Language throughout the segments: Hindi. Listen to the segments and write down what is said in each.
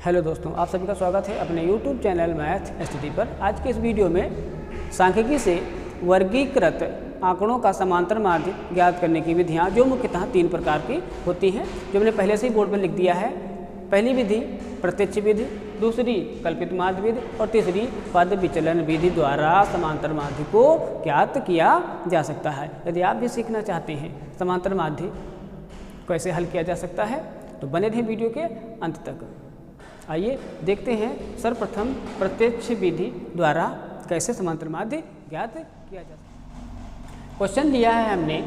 हेलो दोस्तों, आप सभी का स्वागत है अपने YouTube चैनल मैथ एसटीडी पर। आज के इस वीडियो में सांख्यिकी से वर्गीकृत आंकड़ों का समांतर माध्य ज्ञात करने की विधियां जो मुख्यतः 3 प्रकार की होती हैं, जो मैंने पहले से ही बोर्ड पर लिख दिया है। पहली विधि प्रत्यक्ष विधि, दूसरी कल्पित माध्य विधि और तीसरी पद विचलन विधि द्वारा समांतर माध्य को ज्ञात किया जा सकता है। यदि आप भी सीखना चाहते हैं समांतर माध्य कैसे हल किया जा सकता है तो बने रहें वीडियो के अंत तक। आइए देखते हैं सर्वप्रथम प्रत्यक्ष विधि द्वारा कैसे समांतर माध्य ज्ञात किया जा सकता है। क्वेश्चन दिया है हमने,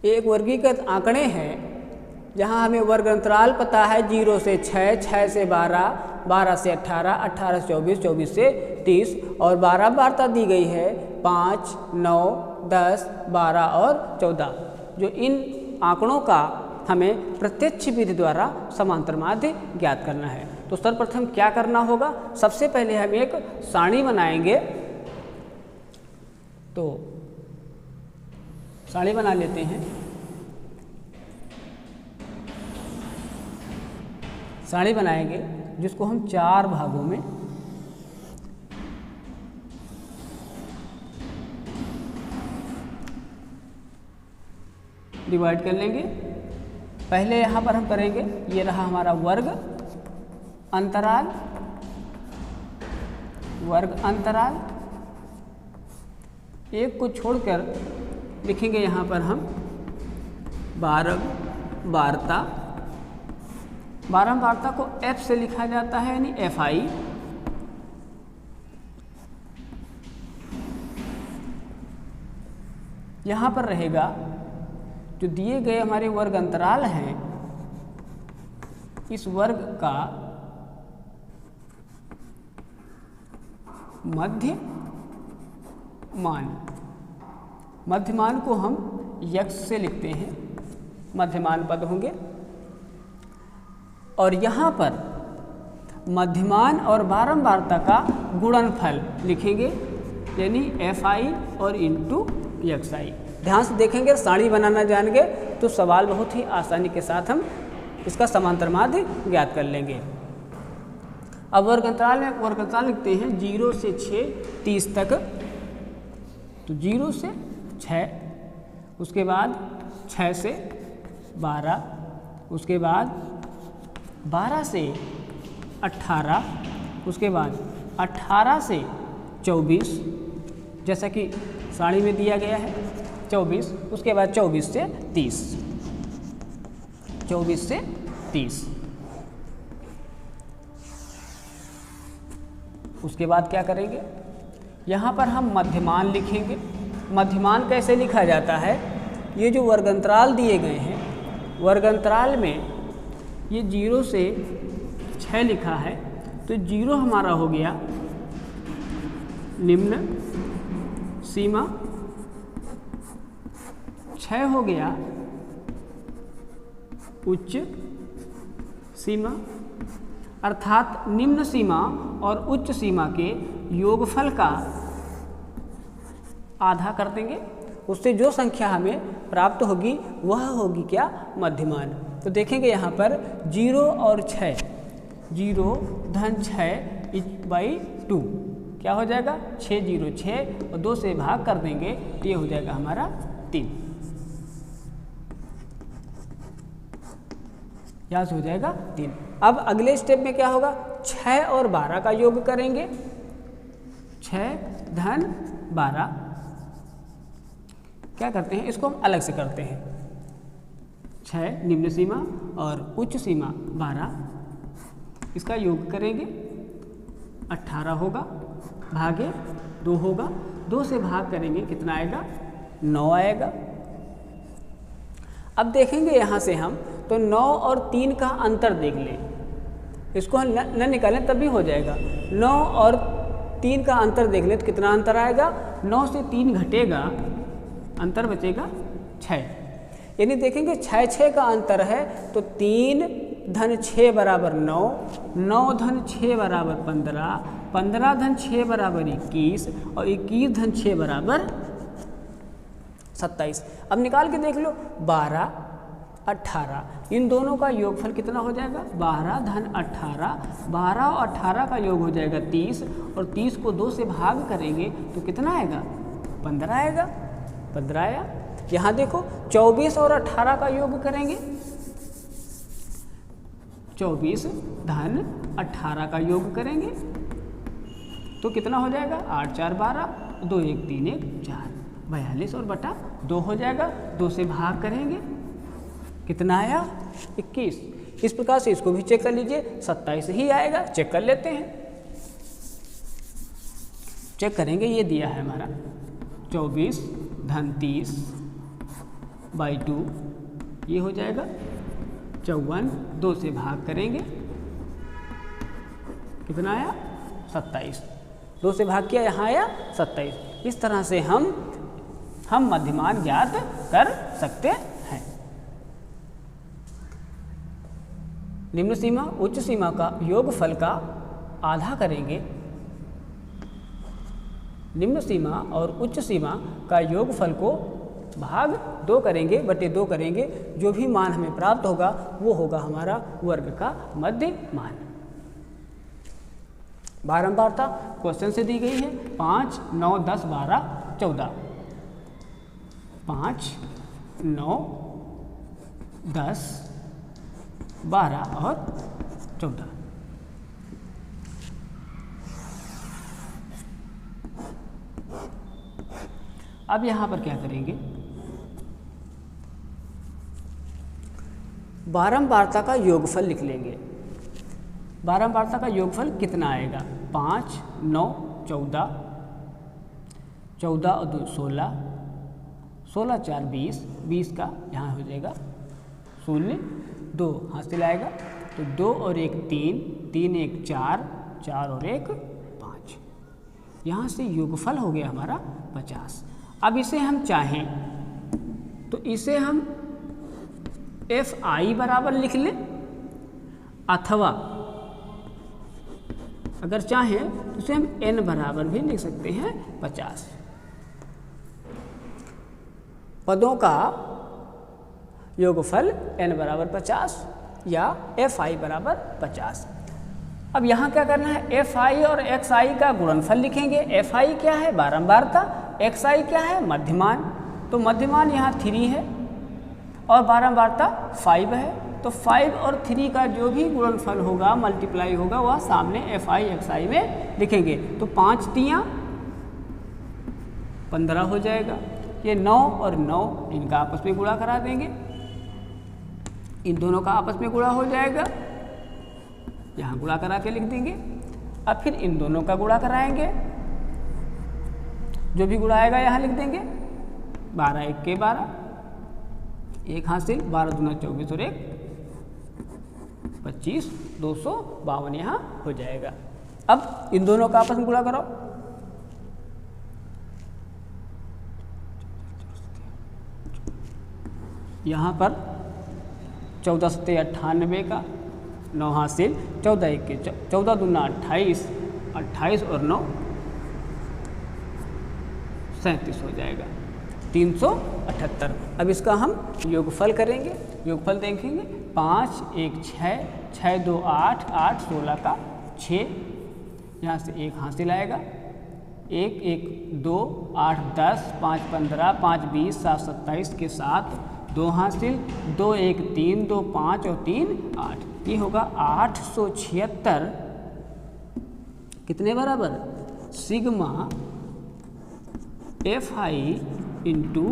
एक वर्गीकृत आंकड़े हैं जहां हमें वर्ग अंतराल पता है 0 से 6, 6 से 12, 12 से 18, 18 से 24, 24 से 30 और 12 वार्ता दी गई है 5, 9, 10, 12 और 14। जो इन आंकड़ों का हमें प्रत्यक्ष विधि द्वारा समांतर माध्य ज्ञात करना है। तो सर्वप्रथम क्या करना होगा, सबसे पहले हम एक सारणी बनाएंगे। तो सारणी बना लेते हैं। सारणी बनाएंगे जिसको हम 4 भागों में डिवाइड कर लेंगे। पहले यहाँ पर हम करेंगे, ये रहा हमारा वर्ग अंतराल, वर्ग अंतराल। एक को छोड़कर लिखेंगे यहाँ पर हम बारह वार्ता। 12 वार्ता को F से लिखा जाता है, यानी FI। यहाँ पर रहेगा जो दिए गए हमारे वर्ग अंतराल हैं, इस वर्ग का मध्य मान। मध्यमान को हम x से लिखते हैं, मध्यमान पद होंगे। और यहाँ पर मध्यमान और बारंबारता का गुणनफल लिखेंगे, यानी FI और इंटू XI। ध्यान से देखेंगे, सारणी बनाना जान गए तो सवाल बहुत ही आसानी के साथ हम इसका समांतर माध्य ज्ञात कर लेंगे। अब वर्ग अंतराल में वर्ग अंतराल लिखते हैं 0 से 6, 30 तक। तो 0 से 6, उसके बाद 6 से 12, उसके बाद 12 से 18, उसके बाद 18 से 24, जैसा कि सारणी में दिया गया है 24, उसके बाद 24 से 30, 24 से 30। उसके बाद क्या करेंगे, यहाँ पर हम मध्यमान लिखेंगे। मध्यमान कैसे लिखा जाता है, ये जो वर्ग अंतराल दिए गए हैं, वर्ग अंतराल में ये 0 से 6 लिखा है, तो 0 हमारा हो गया निम्न सीमा, 6 हो गया उच्च सीमा। अर्थात निम्न सीमा और उच्च सीमा के योगफल का आधा कर देंगे, उससे जो संख्या हमें प्राप्त होगी वह होगी क्या, मध्यमान। तो देखेंगे यहाँ पर 0 और 6, 0 धन 6/2 क्या हो जाएगा, 6 0 6 और 2 से भाग कर देंगे तो ये हो जाएगा हमारा 3। यहाँ से हो जाएगा 3। अब अगले स्टेप में क्या होगा, 6 और 12 का योग करेंगे, 6 धन 12। क्या करते हैं, इसको हम अलग से करते हैं। 6 निम्न सीमा और उच्च सीमा 12, इसका योग करेंगे, 18 होगा, भागे 2 होगा, 2 से भाग करेंगे कितना आएगा, 9 आएगा। अब देखेंगे यहाँ से हम तो 9 और 3 का अंतर देख लें, इसको हम न निकालें तभी हो जाएगा। 9 और 3 का अंतर देख लें तो कितना अंतर आएगा, 9 से 3 घटेगा, अंतर बचेगा 6। यानी देखेंगे 6 6 का अंतर है, तो 3 धन 6 बराबर 9, 9 धन 6 बराबर 15, 15 धन 6 बराबर 21 और 21 धन 6 बराबर 27। अब निकाल के देख लो, 12 18 इन दोनों का योगफल कितना हो जाएगा 12 धन 18, 12 और 18 का योग हो जाएगा 30 और 30 को 2 से भाग करेंगे तो कितना आएगा 15 आएगा, 15 आया। यहाँ देखो 24 और 18 का योग करेंगे, 24 धन 18 का योग करेंगे तो कितना हो जाएगा 8 4 12, 2 1 3 1 4, 42 और बटा 2 हो जाएगा, 2 से भाग करेंगे कितना आया 21। इस प्रकार से इसको भी चेक कर लीजिए, 27 ही आएगा, चेक कर लेते हैं। चेक करेंगे, ये दिया है हमारा 24 धन 30 बाई 2, ये हो जाएगा 54, 2 से भाग करेंगे कितना आया 27, 2 से भाग किया यहाँ आया 27। इस तरह से हम मध्यमान ज्ञात कर सकते हैं। निम्न सीमा उच्च सीमा का योगफल का आधा करेंगे, निम्न सीमा और उच्च सीमा का योगफल को भाग 2 करेंगे, बटे 2 करेंगे, जो भी मान हमें प्राप्त होगा वो होगा हमारा वर्ग का मध्य मान। बारंबारता क्वेश्चन से दी गई है 5 9 10 12 14, 5 9 10 12 और 14। अब यहाँ पर क्या करेंगे, बारंबारता का योगफल लिख लेंगे। बारंबारता का योगफल कितना आएगा 5 9 14, 14 और 2 16, 16 4 20, 20 का यहाँ हो जाएगा 0, 2 हासिल आएगा तो 2 और 1 3, 3 1 4, 4 और 1 5, यहाँ से योगफल हो गया हमारा 50। अब इसे हम चाहें तो इसे हम FI बराबर लिख लें, अथवा अगर चाहें तो इसे हम N बराबर भी लिख सकते हैं 50। पदों का योगफल N बराबर 50 या FI बराबर 50। अब यहाँ क्या करना है, FI और XI का गुणनफल लिखेंगे। FI क्या है बारंबारता, XI क्या है मध्यमान, तो मध्यमान यहाँ 3 है और बारंबारता 5 है, तो 5 और 3 का जो भी गुणनफल होगा मल्टीप्लाई होगा वह सामने FI XI में लिखेंगे। तो 5 तियाँ 15 हो जाएगा, ये 9 और 9 इनका आपस में गुणा करा देंगे, इन दोनों का आपस में गुणा हो जाएगा, यहाँ गुणा करा के लिख देंगे। अब फिर इन दोनों का गुणा कराएंगे, जो भी गुणा आएगा यहाँ लिख देंगे, 12 1 के 12, 1 हासिल, 12 दूना 24 और 1 25, 252 यहाँ हो जाएगा। अब इन दोनों का आपस में गुणा करो, यहाँ पर 14 सत्ते 98 का 9 हासिल, 14 1 के 14 दूना 28, 28 और 9 37 हो जाएगा, 378। अब इसका हम योगफल करेंगे, योगफल देखेंगे 5 1 6, 6 2 8, 8 16 का 6, यहाँ से 1 हासिल आएगा, 1 1 2 8 10, 5 15, 5 20, 7 27 के 7, 2 हासिल, 2 1 3, 2 5 और 3 8, ये होगा 876 कितने बराबर, सिग्मा FI इंटू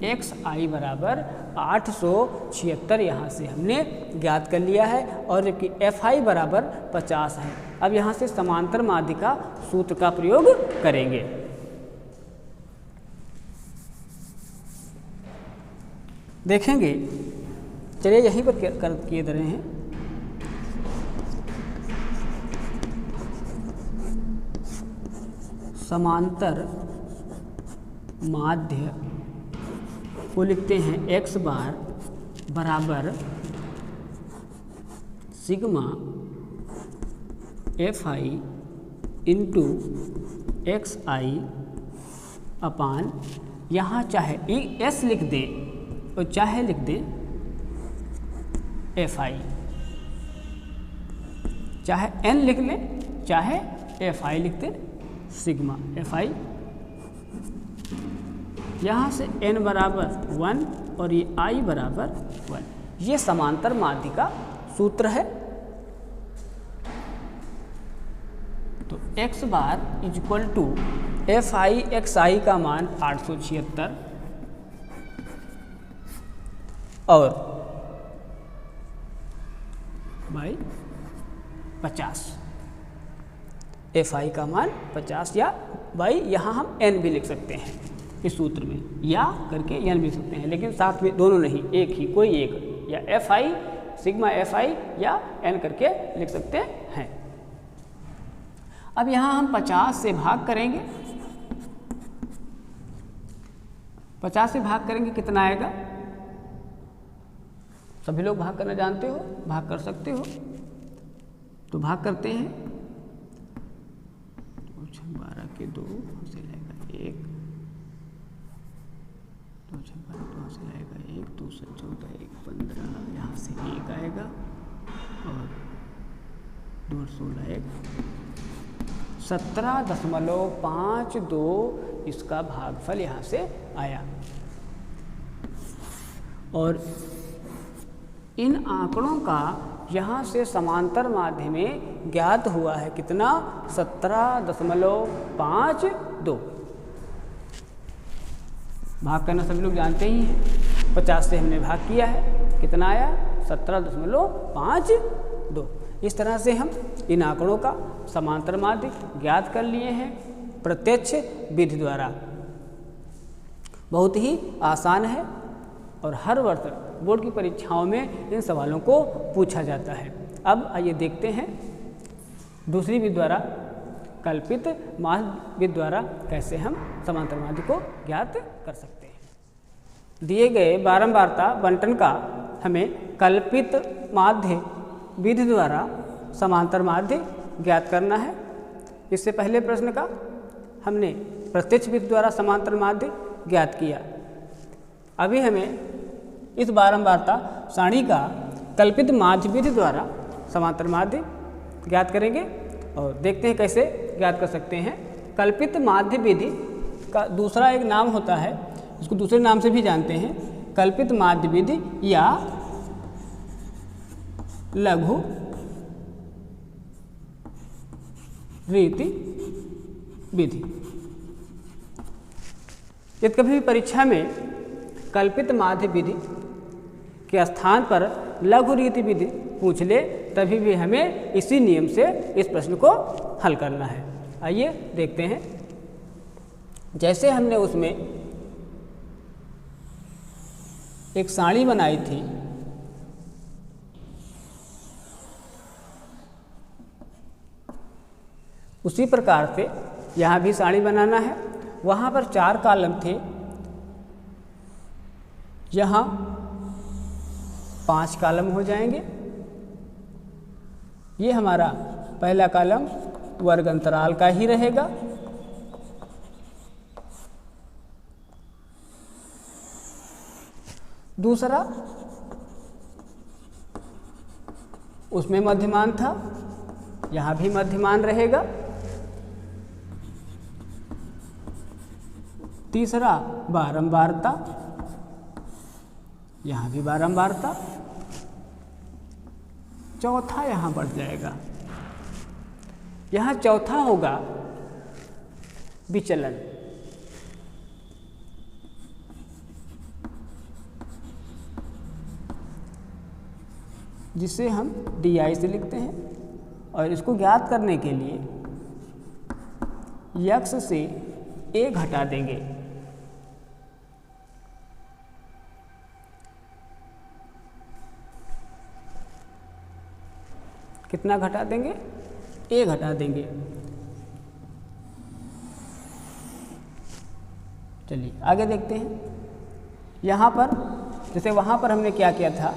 XI बराबर 876 यहाँ से हमने ज्ञात कर लिया है, और जबकि FI बराबर 50 है। अब यहाँ से समांतर माध्य का सूत्र का प्रयोग करेंगे। देखेंगे, चलिए यहीं पर किए दे रहे हैं। समांतर माध्य को लिखते हैं x बार बराबर सिग्मा FI इंटू XI अपान, यहाँ चाहे S लिख दे और चाहे लिख दे एफ आई, चाहे एन लिख लें चाहे एफ आई लिख दें, सिग्मा एफ आई। यहाँ से एन बराबर 1 और ये आई बराबर 1, ये समांतर माध्य का सूत्र है। तो x bar is equal to F I X I का मान 876 और बाई 50, एफ आई का मान 50 या बाई, यहाँ हम n भी लिख सकते हैं इस सूत्र में, या करके n भी लिख सकते हैं, लेकिन साथ में दोनों नहीं, एक ही कोई एक, या F I sigma F I या n करके लिख सकते हैं। अब यहाँ हम 50 से भाग करेंगे, 50 से भाग करेंगे कितना आएगा? सभी लोग भाग करना जानते हो, भाग कर सकते हो, तो भाग करते हैं। 12 के 2 से लाएगा 1, 2 से लाएगा 1, 2 से 14 1 15, यहाँ से 1 आएगा और 2 16 1 17.52 इसका भागफल यहाँ से आया। और इन आंकड़ों का यहाँ से समांतर माध्य में ज्ञात हुआ है कितना? 17.52। भाग करना सभी लोग जानते ही हैं, 50 से हमने भाग किया है, कितना आया? 17.52। इस तरह से हम इन आंकड़ों का समांतर माध्य ज्ञात कर लिए हैं प्रत्यक्ष विधि द्वारा। बहुत ही आसान है और हर वर्ष बोर्ड की परीक्षाओं में इन सवालों को पूछा जाता है। अब आइए देखते हैं दूसरी विधि द्वारा, कल्पित माध्य विधि द्वारा कैसे हम समांतर माध्य को ज्ञात कर सकते हैं। दिए गए बारंबारता बंटन का हमें कल्पित माध्य विधि द्वारा समांतर माध्य ज्ञात करना है। इससे पहले प्रश्न का हमने प्रत्यक्ष विधि द्वारा समांतर माध्य ज्ञात किया। अभी हमें इस बारंबारता सारणी का कल्पित माध्य विधि द्वारा समांतर माध्य ज्ञात करेंगे और देखते हैं कैसे ज्ञात कर सकते हैं। कल्पित माध्य विधि का दूसरा एक नाम होता है, इसको दूसरे नाम से भी जानते हैं, कल्पित माध्य विधि या लघु रीति विधि। यदि कभी भी परीक्षा में कल्पित माध्य विधि के स्थान पर लघु रीति विधि पूछ ले, तभी भी हमें इसी नियम से इस प्रश्न को हल करना है। आइए देखते हैं। जैसे हमने उसमें एक सारणी बनाई थी, उसी प्रकार से यहाँ भी सारणी बनाना है। वहाँ पर 4 कॉलम थे, यहाँ 5 कॉलम हो जाएंगे। ये हमारा पहला कॉलम वर्ग अंतराल का ही रहेगा, दूसरा उसमें मध्यमान था, यहाँ भी मध्यमान रहेगा, तीसरा बारंबारता, यहाँ भी बारंबारता, चौथा यहाँ बढ़ जाएगा, यहाँ चौथा होगा विचलन। जिसे हम DI से लिखते हैं और इसको ज्ञात करने के लिए x से a घटा देंगे। कितना घटा देंगे? a घटा देंगे। चलिए आगे देखते हैं। यहाँ पर जैसे वहाँ पर हमने क्या किया था,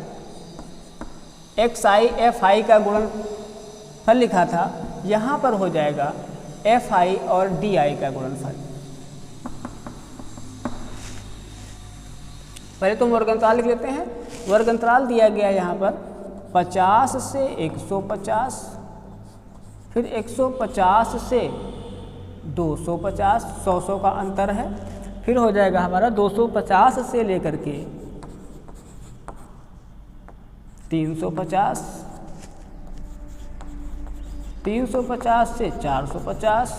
xi fi का गुणनफल लिखा था, यहाँ पर हो जाएगा fi और di का गुणनफल। पहले तो वर्ग अंतराल लिख लेते हैं। वर्ग अंतराल दिया गया यहाँ पर 50 से 150, फिर 150 से 250, 100 का अंतर है। फिर हो जाएगा हमारा 250 से लेकर के 350, 350 से 450,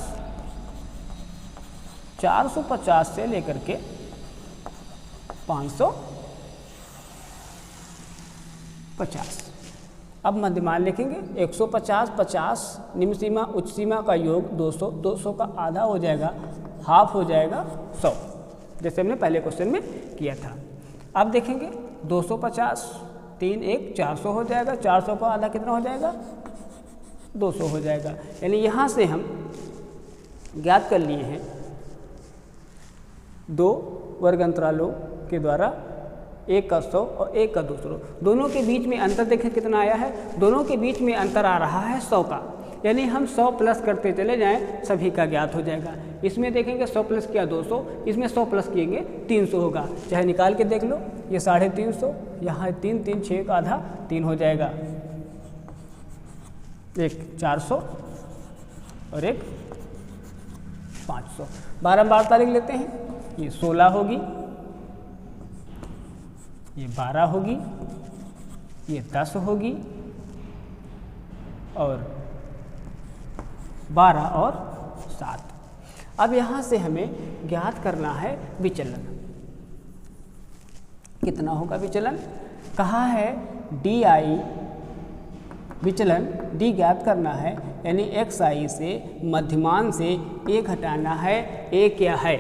450 से लेकर के 550। अब मध्यमान लिखेंगे 150, 50, निम्न सीमा उच्च सीमा का योग 200, 200 का आधा हो जाएगा, हाफ हो जाएगा 100, जैसे हमने पहले क्वेश्चन में किया था। अब देखेंगे 250, 3 1 400 हो जाएगा, 400 का आधा कितना हो जाएगा, 200 हो जाएगा। यानी यहाँ से हम ज्ञात कर लिए हैं 2 वर्ग अंतरालों के द्वारा, एक का 100 और एक का 200। दोनों के बीच में अंतर देखें कितना आया है, दोनों के बीच में अंतर आ रहा है 100 का, यानी हम 100 प्लस करते चले जाएं, सभी का ज्ञात हो जाएगा। इसमें देखेंगे 100 प्लस किया 200, इसमें 100 प्लस किएंगे 300 होगा, चाहे निकाल के देख लो। ये 350, यहाँ 3 3 6 का आधा 3 हो जाएगा, एक 400 और एक 500। बारंबारता लिख लेते हैं, ये 16 होगी, ये 12 होगी, ये 10 होगी और 12 और 7। अब यहाँ से हमें ज्ञात करना है विचलन। कितना होगा विचलन, कहा है DI विचलन, D ज्ञात करना है, यानी XI से मध्यमान से A घटाना है। A क्या है,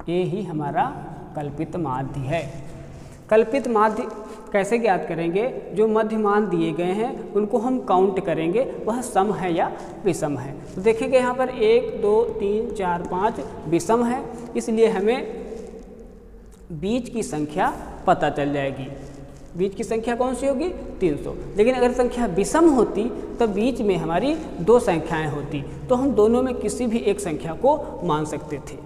A ही हमारा कल्पित माध्य है। कल्पित माध्य कैसे ज्ञात करेंगे, जो मध्यमान दिए गए हैं उनको हम काउंट करेंगे, वह सम है या विषम है। तो देखेंगे यहाँ पर 1 2 3 4 5 विषम है, इसलिए हमें बीच की संख्या पता चल जाएगी। बीच की संख्या कौन सी होगी, 300। लेकिन अगर संख्या विषम होती तो बीच में हमारी 2 संख्याएं होती, तो हम दोनों में किसी भी एक संख्या को मान सकते थे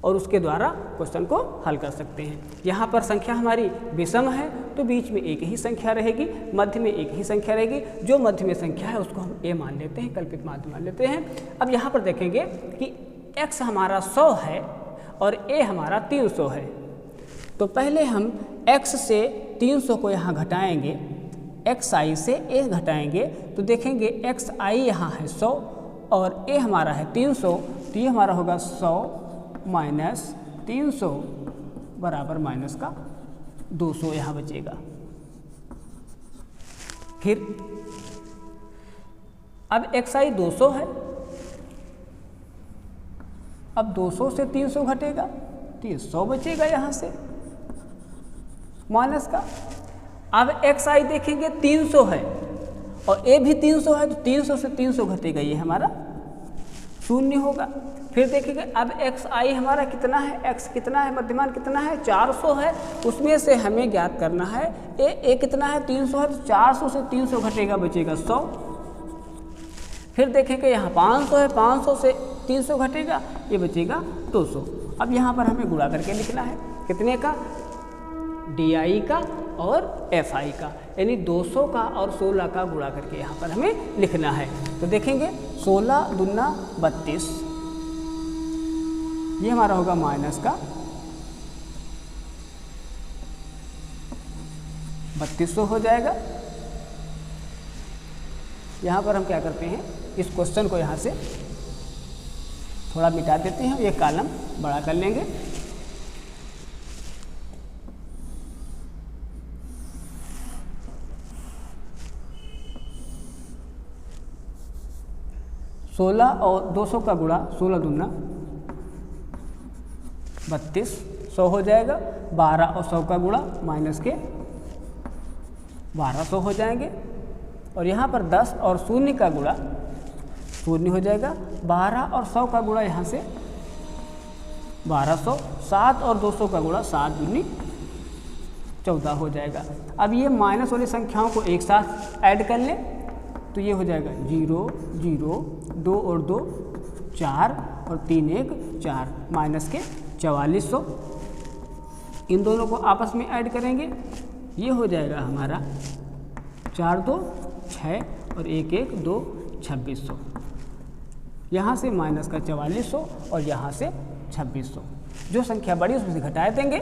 और उसके द्वारा क्वेश्चन को हल कर सकते हैं। यहाँ पर संख्या हमारी विषम है तो बीच में एक ही संख्या रहेगी, मध्य में एक ही संख्या रहेगी। जो मध्य में संख्या है उसको हम A मान लेते हैं, कल्पित माध्य मान लेते हैं। अब यहाँ पर देखेंगे कि x हमारा 100 है और A हमारा 300 है, तो पहले हम x से 300 को यहाँ घटाएंगे, xi से A घटाएंगे, तो देखेंगे xi यहाँ है 100 और A हमारा है 300, तो ये हमारा होगा 100 माइनस 300 बराबर माइनस का 200 यहाँ बचेगा। फिर अब xi 200 है, अब 200 से 300 घटेगा तो ये 100 बचेगा यहाँ से माइनस का। अब xi देखेंगे 300 है और A भी 300 है, तो 300 से 300 घटेगा, ये हमारा 0 होगा। फिर देखेंगे अब xi हमारा कितना है, x कितना है, मध्यमान कितना है, 400 है, उसमें से हमें ज्ञात करना है A कितना है, 300 है, तो 400 से 300 घटेगा, बचेगा 100। फिर देखेंगे यहाँ 500 है, 500 से 300 घटेगा, ये बचेगा 200। अब यहाँ पर हमें गुणा करके लिखना है, कितने का, DI का और FI का, यानी 200 का और 16 का गुणा करके यहाँ पर हमें लिखना है। तो देखेंगे 16 दूना 32, ये हमारा होगा माइनस का 3200 हो जाएगा। यहाँ पर हम क्या करते हैं, इस क्वेश्चन को यहाँ से थोड़ा मिटा देते हैं, ये कॉलम बड़ा कर लेंगे। सोलह और 200 का गुणा 16 दूना 32, 100 हो जाएगा। 12 और 100 का गुणा माइनस के 1200 हो जाएंगे। और यहाँ पर 10 और 0 का गुणा 0 हो जाएगा। 12 और 100 का गुणा यहाँ से 1200, 7 और 200 का गुणा 7 दूनी 14 हो जाएगा। अब ये माइनस वाली संख्याओं को एक साथ ऐड कर लें तो ये हो जाएगा 0 0, 2 और 2 4 और 3 1 4, माइनस के 4400। इन दोनों को आपस में ऐड करेंगे ये हो जाएगा हमारा 4 2 6 और 1 1 2 2600। यहाँ से माइनस का 4400 और यहाँ से 2600। जो संख्या बड़ी उसमें से घटा देंगे।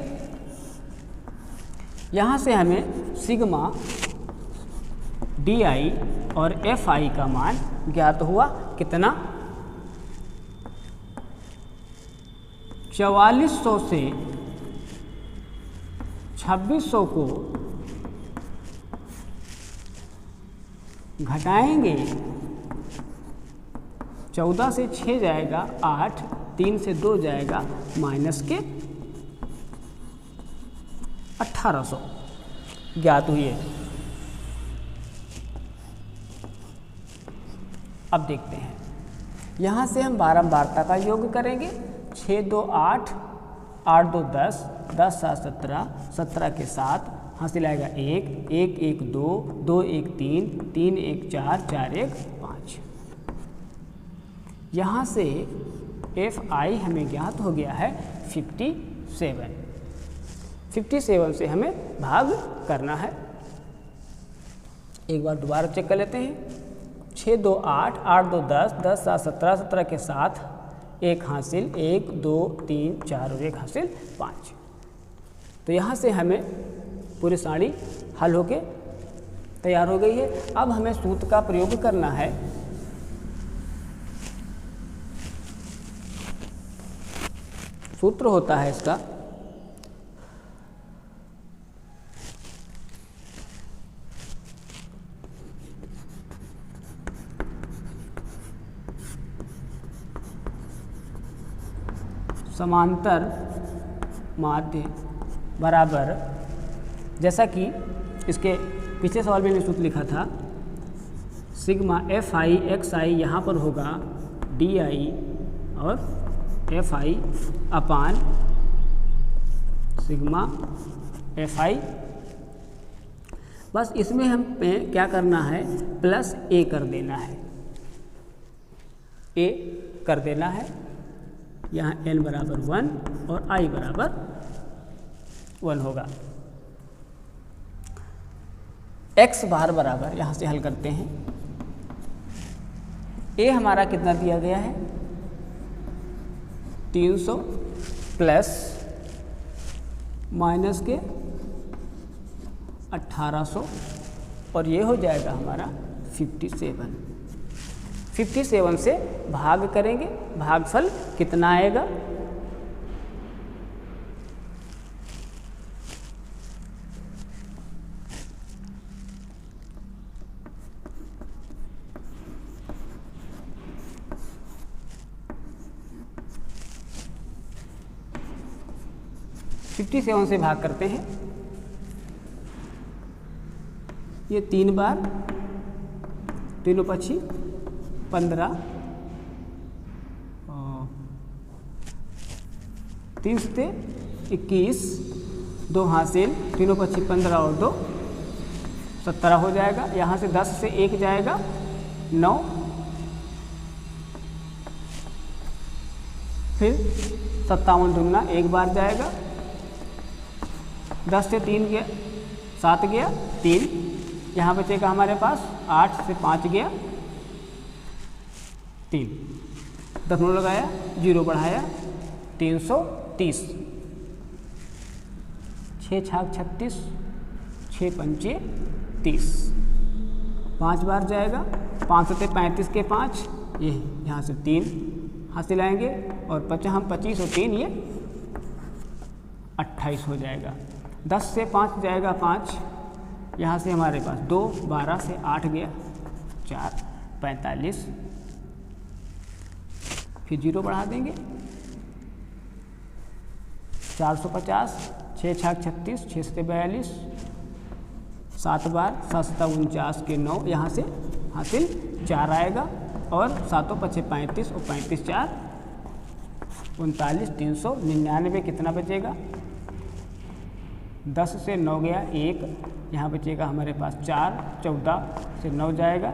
यहाँ से हमें सिग्मा DI और FI का मान ज्ञात हुआ। कितना? 4400 से 2600 को घटाएंगे। 14 से 6 जाएगा 8, 3 से 2 जाएगा माइनस के 1800 ज्ञात हुई है। अब देखते हैं, यहाँ से हम बारंबारता का योग करेंगे। 6 2 8, 8 2 10, 10 7 17, 17 के 7 हासिल आएगा 1, 1 1 2, 2 1 3, 3 1 4, 4 1 5। यहाँ से FI हमें ज्ञात हो गया है 57। 57 से हमें भाग करना है। एक बार दोबारा चेक कर लेते हैं। 6 2 8, 8 2 10, 10 7 17, 17 के 7 1 हासिल 1 2 3 4 और 1 हासिल 5। तो यहाँ से हमें पूरी साड़ी हल होके तैयार हो गई है। अब हमें सूत्र का प्रयोग करना है। सूत्र होता है इसका समांतर माध्य बराबर, जैसा कि इसके पिछले सवाल में मैंने सूत्र लिखा था, सिग्मा FI XI यहाँ पर होगा DI और FI अपान सिग्मा FI। बस इसमें हमें क्या करना है, प्लस A कर देना है। A कर देना है। यहाँ n बराबर 1 और I बराबर 1 होगा। x बार बराबर, यहाँ से हल करते हैं, A हमारा कितना दिया गया है 300 प्लस माइनस के 1800 और ये हो जाएगा हमारा 57। 57 से भाग करेंगे, भागफल कितना आएगा, $57 से भाग करते हैं। ये 3 बार, तीनों पक्षी 15, 3 से 21, 2 हासिल, तीनों पक्षी 15 और 2 17 हो जाएगा। यहाँ से 10 से 1 जाएगा 9, फिर 57 दूना 1 बार जाएगा, 10 से 3 गया 7 गया 3, यहाँ बचेगा हमारे पास 8 से 5 गया 3, 10 लगाया 0 बढ़ाया 330, 6 छाक 36, 6 पंचे 30, 5 बार जाएगा, 5 से 35 के 5, ये यहाँ से 3 हासिल आएंगे और 25 और 3 ये 28 हो जाएगा। 10 से 5 जाएगा 5, यहाँ से हमारे पास 2, 12 से 8 गया 4, 45, फिर 0 बढ़ा देंगे 450, 6 छाक 36, 6 से 42, 7 बार, 7 7 49 के 9, यहाँ से हासिल 4 आएगा और 7 5 35 और 35 4 39, 399 कितना बचेगा, 10 से 9 गया 1, यहाँ बचेगा हमारे पास 4, 14 से 9 जाएगा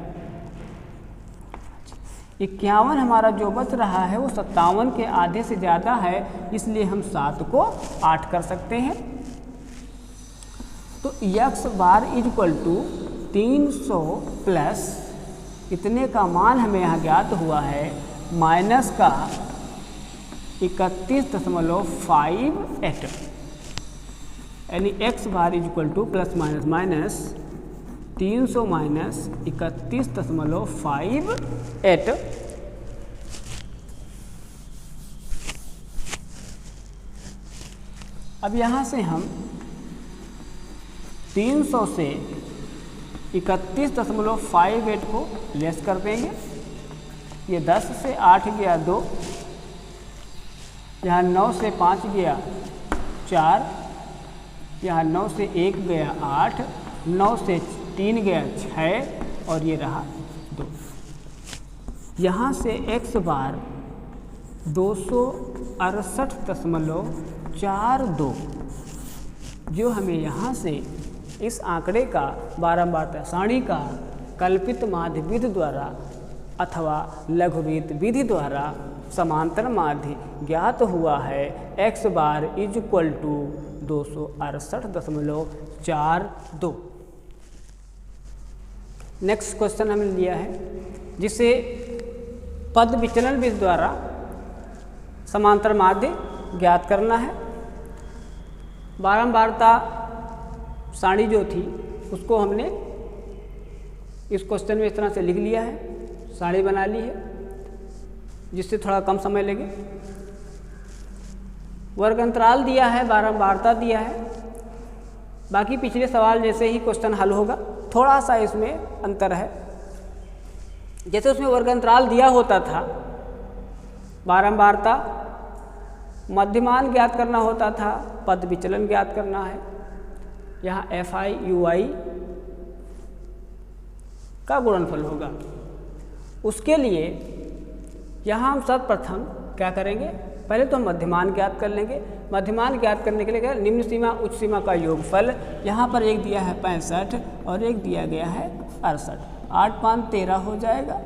51। हमारा जो बच रहा है वो 57 के आधे से ज़्यादा है, इसलिए हम 7 को 8 कर सकते हैं। तो x bar is equal to 300 plus इतने का मान हमें यहाँ ज्ञात हुआ है माइनस का 31.58, यानी x bar is equal two plus minus minus 300 minus 31.58। अब यहाँ से हम 300 से 31.58 को लेस कर देंगे। ये 10 से 8 गया 2, यहाँ 9 से 5 गया 4, यहाँ 9 से 1 गया 8, 9 से 3 गया 6 और ये रहा 2। यहाँ से x बार 268.42 जो हमें यहाँ से इस आंकड़े का बारंबारता सारणी का कल्पित माध्य विधि द्वारा अथवा लघुरीत विधि द्वारा समांतर माध्य ज्ञात हुआ है। x bar is equal to 268.42। Next question हमने लिया है जिसे पद विचलन विधि द्वारा समांतर माध्य ज्ञात करना है। बारंबारता सारणी जो थी उसको हमने इस क्वेश्चन में इस तरह से लिख लिया है, सारणी बना ली है जिससे थोड़ा कम समय लगे। वर्ग अंतराल दिया है, बारंबारता दिया है, बाकी पिछले सवाल जैसे ही क्वेश्चन हल होगा। थोड़ा सा इसमें अंतर है, जैसे उसमें वर्ग अंतराल दिया होता था, बारंबारता मध्यमान ज्ञात करना होता था, पद विचलन ज्ञात करना है। यहाँ FI UI का गुणनफल होगा। उसके लिए यहाँ हम सर्वप्रथम क्या करेंगे, पहले तो हम मध्यमान ज्ञात कर लेंगे। मध्यमान ज्ञात करने के लिए क्या, निम्न सीमा उच्च सीमा का योगफल। यहाँ पर एक दिया है 65 और एक दिया गया है 68। 8 5 13 हो जाएगा,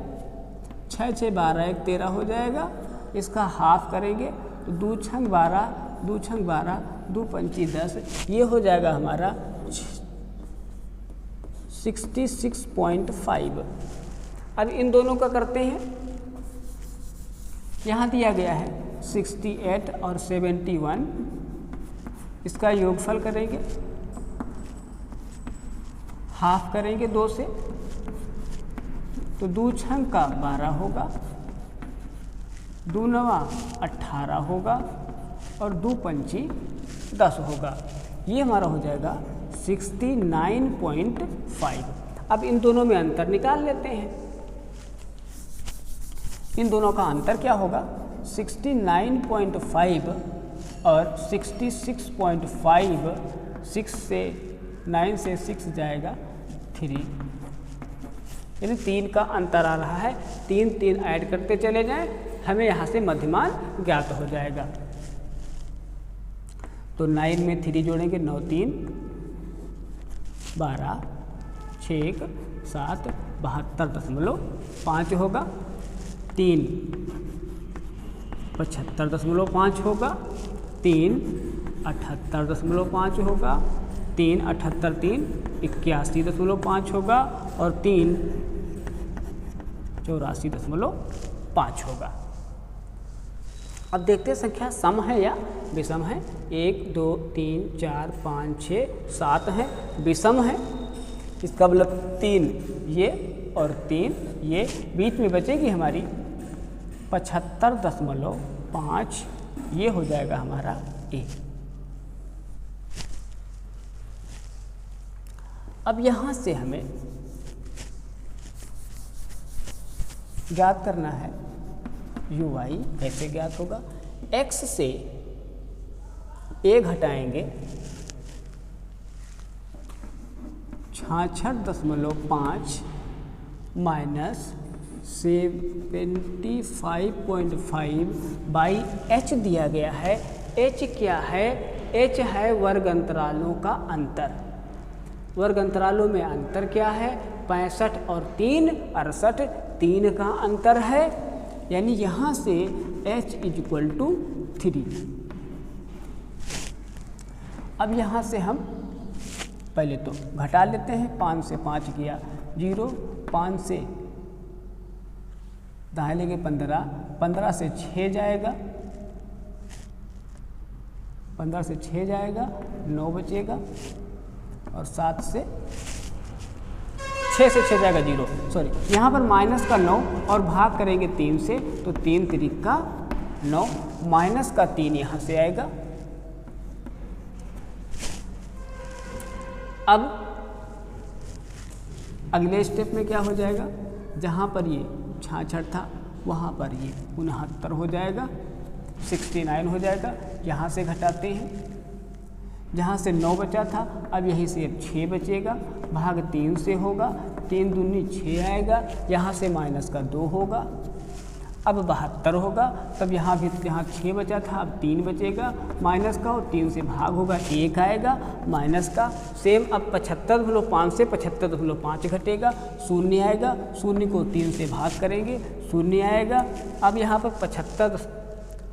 6 6 12 1 13 हो जाएगा। इसका हाफ करेंगे तो 2 छंग 12, 2 छंग 12, 2 पंची 10, ये हो जाएगा हमारा 66.5। अब इन दोनों का करते हैं। यहाँ दिया गया है 68 और 71, इसका योगफल करेंगे, हाफ करेंगे 2 से तो 2 छंग का 12 होगा, 2 नवा 18 होगा और 2 पंची 10 होगा। ये हमारा हो जाएगा 69.5। अब इन दोनों में अंतर निकाल लेते हैं। इन दोनों का अंतर क्या होगा, 69.5 और 66.5। 6 से 9 से 6 जाएगा 3, यानी 3 का अंतर आ रहा है। 3 3 ऐड करते चले जाएं, हमें यहाँ से मध्यमान ज्ञात हो जाएगा। तो 9 में 3 जोड़ेंगे, 9 3 12, 6 7 72.5 होगा। 3 75.5 होगा, 3 78.5 होगा, 3 78 3 81.5 होगा और 3 84.5 होगा। अब देखते हैं संख्या सम है या विषम है। 1 2 3 4 5 6 7 है, विषम है। इसका मतलब 3 ये और 3 ये, बीच में बचेगी हमारी 75.5, ये हो जाएगा हमारा A। अब यहाँ से हमें ज्ञात करना है UI। कैसे ज्ञात होगा, x से A घटाएंगे 66.5 माइनस 75.5 बाई h दिया गया है। h क्या है, h है वर्ग अंतरालों का अंतर। वर्ग अंतरालों में अंतर क्या है, 65 और 3 68, 3 का अंतर है, यानी यहाँ से h = 3। अब यहाँ से हम पहले तो घटा लेते हैं, 5 से 5 गया 0, 5 से दाएं लेंगे 15, 15 से 6 जाएगा, 15 से 6 जाएगा, 9 बचेगा और 7 से 6 से 6 जाएगा 0, सॉरी यहाँ पर माइनस का 9 और भाग करेंगे 3 से, तो 3 तिरिक का 9, माइनस का 3 यहाँ से आएगा। अब अगले स्टेप में क्या हो जाएगा, जहाँ पर ये 66 था वहाँ पर ये 69 हो जाएगा, 69 हो जाएगा। यहाँ से घटाते हैं, जहाँ से 9 बचा था अब यहीं से अब 6 बचेगा, भाग 3 से होगा, 3 दूनी 6 आएगा, यहाँ से माइनस का 2 होगा, अब 72 होगा। तब यहाँ भी यहाँ 6 बचा था, अब 3 बचेगा, माइनस का और 3 से भाग होगा, 1 आएगा, माइनस का सेम। अब 75.5 से 75.5 घटेगा, 0 आएगा, 0 को 3 से भाग करेंगे, 0 आएगा। अब यहाँ पर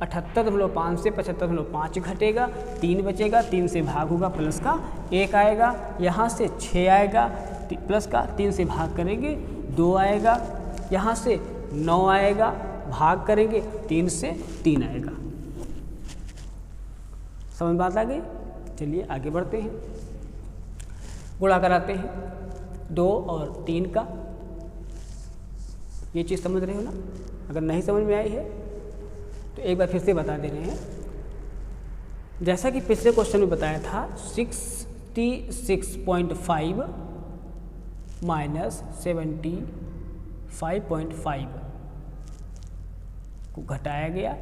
78.5 से 75.5 घटेगा, 3 बचेगा, 3 से भाग होगा, प्लस का 1 आएगा, यहाँ से 6 आएगा, प्लस का 3 से भाग करेंगे, 2 आएगा, यहाँ से 9 आएगा, भाग करेंगे 3 से 3 आएगा। समझ बात आ गई? चलिए आगे बढ़ते हैं, गुणा कराते हैं 2 और 3 का। ये चीज़ समझ रहे हो ना? अगर नहीं समझ में आई है तो एक बार फिर से बता दे रहे हैं। जैसा कि पिछले क्वेश्चन में बताया था, 66.5 माइनस 75.5 को घटाया गया,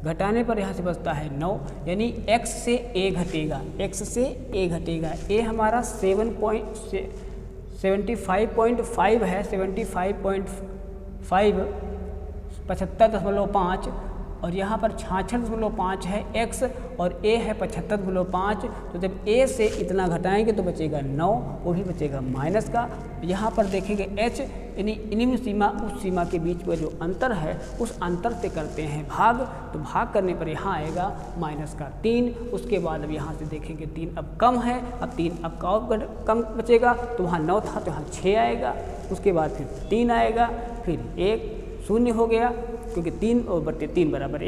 घटाने पर यहाँ से बचता है 9, यानी x से a घटेगा, x से a घटेगा, a हमारा 75.5 है, 75.5 75.5 और यहाँ पर 66.5 है x और a है 75.5। तो जब a से इतना घटाएंगे तो बचेगा 9, वो भी बचेगा माइनस का। यहाँ पर देखेंगे h यानी निम्न सीमा उस सीमा के बीच में जो अंतर है उस अंतर से करते हैं भाग, तो भाग करने पर यहाँ आएगा माइनस का 3। उसके बाद अब यहाँ से देखेंगे 3 अब कम है, अब 3 अब कम बचेगा, तो वहाँ 9 था तो यहाँ 6 आएगा, उसके बाद फिर 3 आएगा, फिर 1 0 हो गया क्योंकि 3 और बटे 3 बराबर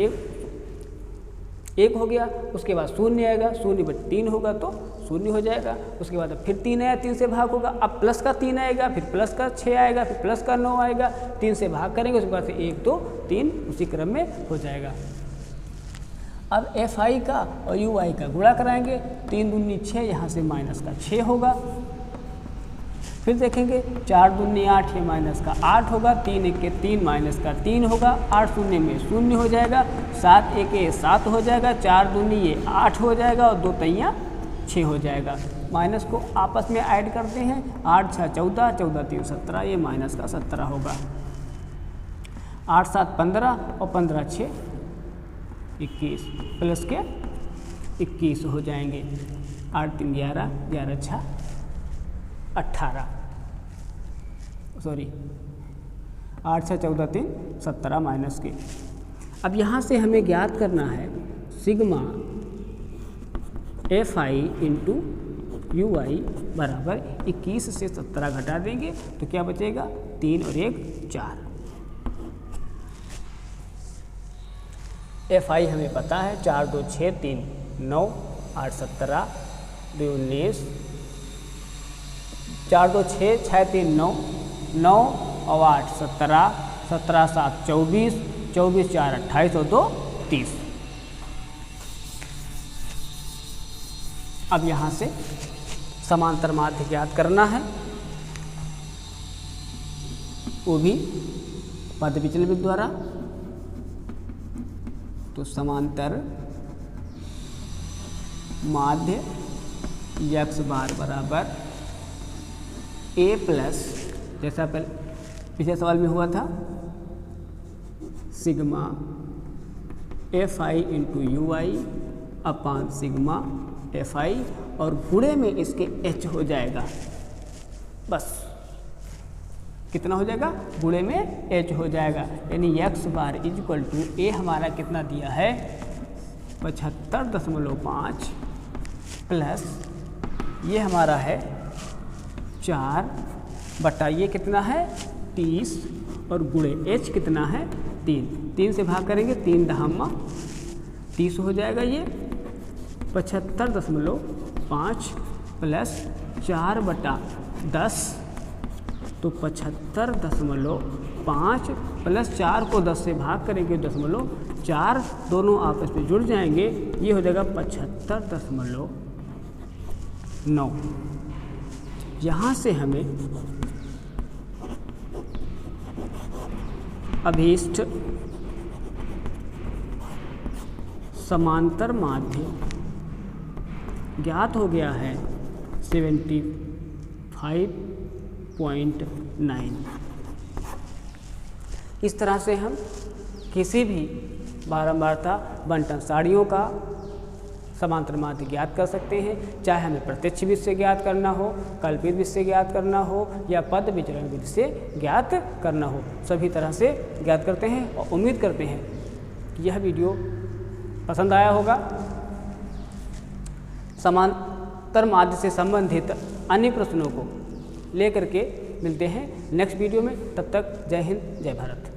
1 हो गया। उसके बाद 0 आएगा, 0 बटे 3 होगा तो 0 हो जाएगा। उसके बाद अब फिर 3 आया, 3 से भाग होगा, अब प्लस का 3 आएगा, फिर प्लस का 6 आएगा, फिर प्लस का 9 आएगा, 3 से भाग करेंगे, उसके बाद से 1 2 3 उसी क्रम में हो जाएगा। अब fi का और ui का गुणा कराएंगे, 3 दूनी 6, यहाँ से माइनस का 6 होगा। फिर देखेंगे 4 दूनी 8, ये माइनस का 8 होगा, 3 1 के 3 माइनस का 3 होगा, 8 शून्य में 0 हो जाएगा, 7 1 ये 7 हो जाएगा, 4 दूनी ये 8 हो जाएगा और 2 तैयाँ 6 हो जाएगा। माइनस को आपस में ऐड करते हैं, 8 6 14, 14 3 17, ये माइनस का 17 होगा। 8 7 15 और 15 6 21, प्लस के 21 हो जाएंगे। 8 3 11, 11 6 18, सॉरी 8 6 14 3 17 माइनस के। अब यहाँ से हमें ज्ञात करना है सिग्मा fi इंटू ui बराबर 21 से 17 घटा देंगे तो क्या बचेगा, 3 और 1 4। fi हमें पता है, 4 2 6 3 9, 8 17 2 19, 4 2 6 6 3 9, 9 और 8 17, 17 7 24, 24 4 28 और 2 30। अब यहाँ से समांतर माध्य ज्ञात करना है, वो भी पद विचलन द्वारा। तो समांतर माध्य x बार बराबर a प्लस, जैसा पिछले सवाल में हुआ था, सिग्मा fi इंटू ui अपान सिग्मा fi और गुणे में इसके h हो जाएगा। बस कितना हो जाएगा, गुणे में h हो जाएगा, यानी x bar equal to a हमारा कितना दिया है 75.5 प्लस ये हमारा है 4 बटा ये कितना है 30 और गुणे h कितना है 3 से भाग करेंगे 3 दहामा 30 हो जाएगा ये 75.5 प्लस 4 बटा 10 तो 75.5 प्लस 4 को 10 से भाग करेंगे 0.4 दोनों आपस में जुड़ जाएंगे, ये हो जाएगा 75.9। यहाँ से हमें अभीष्ट समांतर माध्य ज्ञात हो गया है 75.9। इस तरह से हम किसी भी बारंबारता बंटन सारणियों का समांतर माध्य ज्ञात कर सकते हैं, चाहे हमें प्रत्यक्ष विधि से ज्ञात करना हो, कल्पित विधि से ज्ञात करना हो या पद विचरण विधि से ज्ञात करना हो, सभी तरह से ज्ञात करते हैं। और उम्मीद करते हैं कि यह वीडियो पसंद आया होगा। समांतर माध्य से संबंधित अन्य प्रश्नों को लेकर के मिलते हैं नेक्स्ट वीडियो में। तब तक जय हिंद, जय भारत।